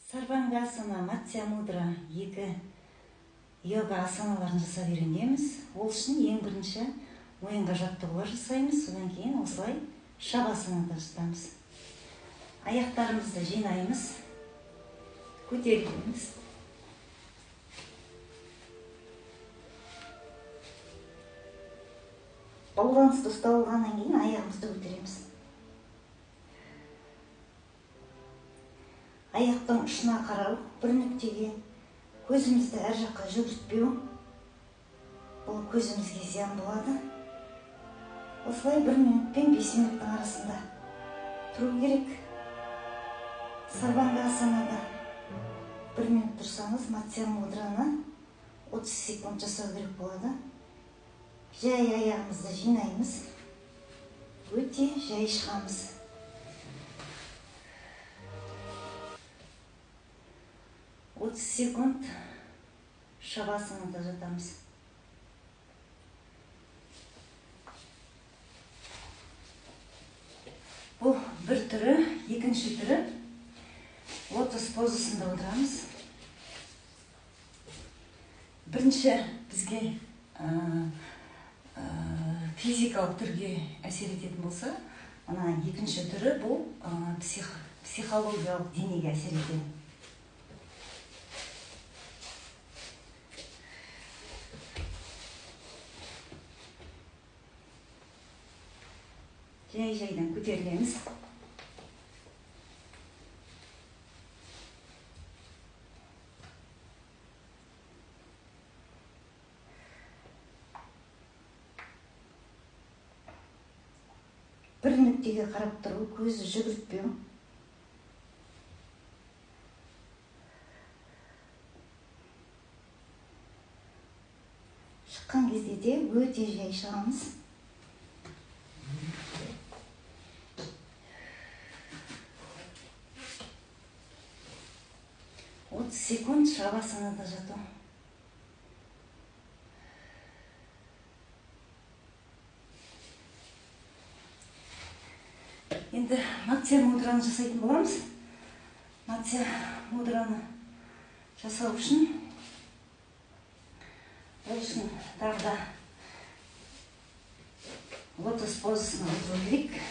Сарбанга асана, матсия мудра екі йога асаналарын жасап үйренеміз. Ол үшін ең бірінші мойынға жаттығулар жасаймыз. Содан кейін осылай шавасанада жатамыз. Аяқтарымызды жинаймыз, көтереміз. Балансты ұстап алғаннан кейін аяғымызды көтереміз. Аяқтың ұшына қарау, бір нүктеге көзімізді әр жаққа жүгіртпеу. Бұл көзімізге зиян болады. Осылай 1 минут пен 5 минуттың арасында тұру керек. Сарбанга асанада 1 минут тұрсаңыз, матсия мудраны 30 секунд жасау керек болады. Жай аяғымызды жинаймыз, өте жай шығамыз. 30 секунд шавасанада жатамыз. Бұл бір түрі, екінші түрі лотос позасында отырамыз. Бірінші бізге физикалық түрге әсер ететін болса, ана екінші түрі бұл психологиялық денеге әсер етеді. Жай-жайдан көтерілеміз. Бір нүктеге қарап тұру, көзді жүгіртпеу. Шыққан кезде де өте жай шығамыз. 30 секунд шавасанада жату. Енді матсия мудраны жасайтын боламыз. Матсия мудраны жасау үшін тағы да лотос позасына отыру керек.